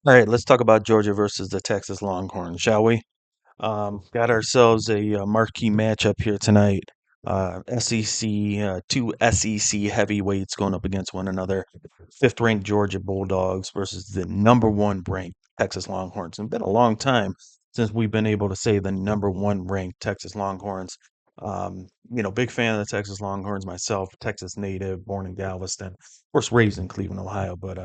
All right, let's talk about Georgia versus the Texas Longhorns, shall we? Got ourselves a marquee matchup here tonight. SEC, two SEC heavyweights going up against one another. Fifth-ranked Georgia Bulldogs versus the number one ranked Texas Longhorns. It's been a long time since we've been able to say the number one ranked Texas Longhorns. Big fan of the Texas Longhorns myself, Texas native, born in Galveston, of course raised in Cleveland, Ohio, but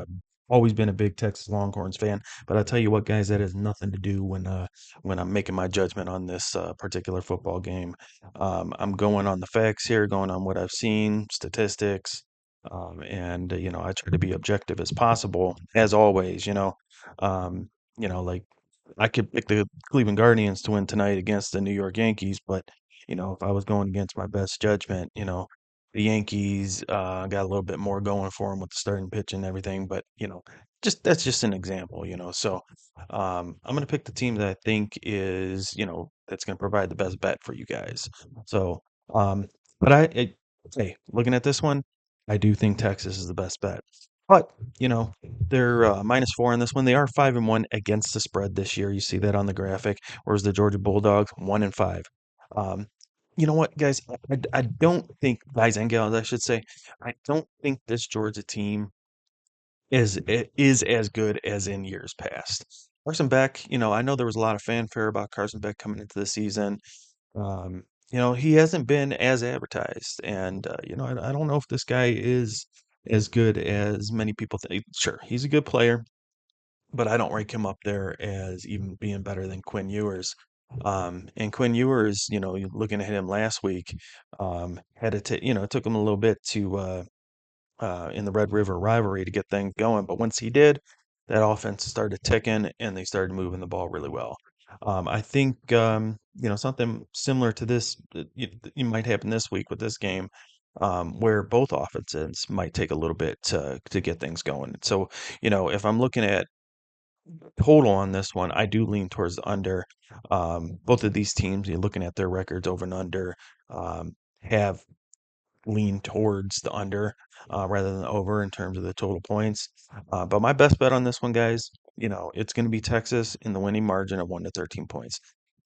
always been a big Texas Longhorns fan. But I tell you what, guys, that has nothing to do when I'm making my judgment on this particular football game. I'm going on the facts here, going on what I've seen, statistics, and I try to be objective as possible, as always. Um, like I could pick the Cleveland Guardians to win tonight against the New York Yankees, but if I was going against my best judgment, the Yankees got a little bit more going for them with the starting pitch and everything, but just that's just an example. So I'm going to pick the team that I think is, that's going to provide the best bet for you guys. So, um, but hey, looking at this one, I do think Texas is the best bet. But, you know, they're -4 on this one. They are 5-1 against the spread this year. You see that on the graphic. Whereas the Georgia Bulldogs, 1-5. Um, you know what, guys? I don't think, guys and gals, I should say, I don't think this Georgia team is as good as in years past. Carson Beck, I know there was a lot of fanfare about Carson Beck coming into the season. Um, he hasn't been as advertised, and I don't know if this guy is as good as many people think. Sure, he's a good player, but I don't rank him up there as even being better than Quinn Ewers. And Quinn Ewers, looking at him last week, had to, it took him a little bit to in the Red River rivalry to get things going. But once he did, that offense started ticking and they started moving the ball really well. I think something similar to this you might happen this week with this game, where both offenses might take a little bit to get things going. So if I'm looking at total on this one, I do lean towards the under. Both of these teams, you're looking at their records over and under, have lean towards the under rather than over in terms of the total points. But my best bet on this one, guys, it's going to be Texas in the winning margin of 1 to 13 points.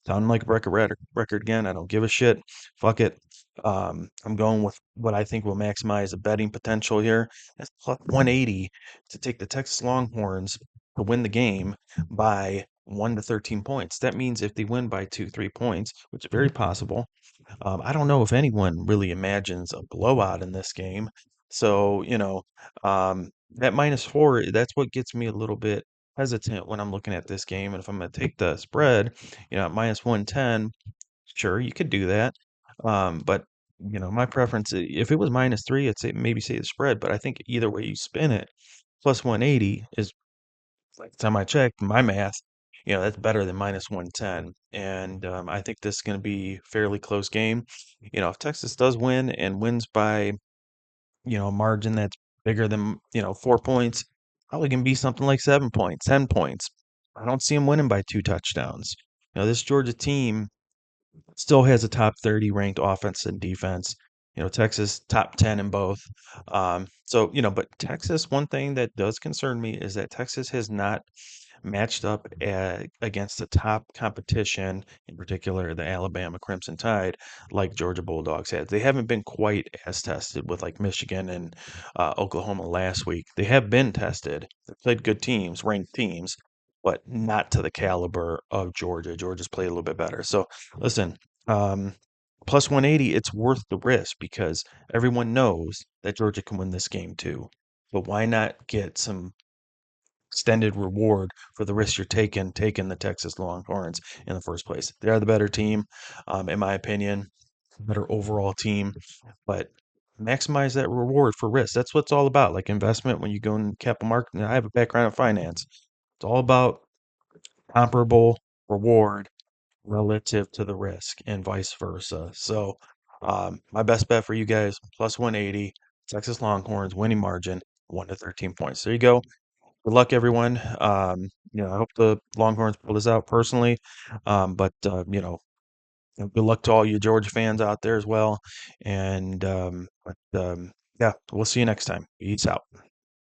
Sound like a record again. I don't give a shit. Fuck it. I'm going with what I think will maximize the betting potential here. That's plus 180 to take the Texas Longhorns to win the game by 1 to 13 points. That means if they win by 2, 3 points, which is very possible, I don't know if anyone really imagines a blowout in this game. So, that -4, that's what gets me a little bit hesitant when I'm looking at this game. And if I'm going to take the spread, at -110, sure, you could do that. But, my preference, if it was -3, I'd say maybe say the spread. But I think either way you spin it, plus 180 is like the time I checked, my math, that's better than -110. And I think this is going to be a fairly close game. If Texas does win and wins by, a margin that's bigger than, 4 points, probably going to be something like 7 points, 10 points. I don't see them winning by 2 touchdowns. This Georgia team still has a top 30 ranked offense and defense. Texas top 10 in both. So, but Texas, one thing that does concern me is that Texas has not matched up against the top competition, in particular the Alabama Crimson Tide, like Georgia Bulldogs had. They haven't been quite as tested with like Michigan and Oklahoma last week. They have been tested. They played good teams, ranked teams, but not to the caliber of Georgia. Georgia's played a little bit better. So listen, um, plus 180, it's worth the risk because everyone knows that Georgia can win this game too. But why not get some extended reward for the risk you're taking the Texas Longhorns in the first place? They're the better team, in my opinion, better overall team, but maximize that reward for risk. That's what it's all about. Like investment when you go in capital market. I have a background in finance. It's all about comparable reward relative to the risk and vice versa. So, my best bet for you guys, plus 180, Texas Longhorns, winning margin, 1 to 13 points. There you go. Good luck, everyone. I hope the Longhorns pull this out personally. But good luck to all you Georgia fans out there as well. And, yeah, we'll see you next time. Peace out.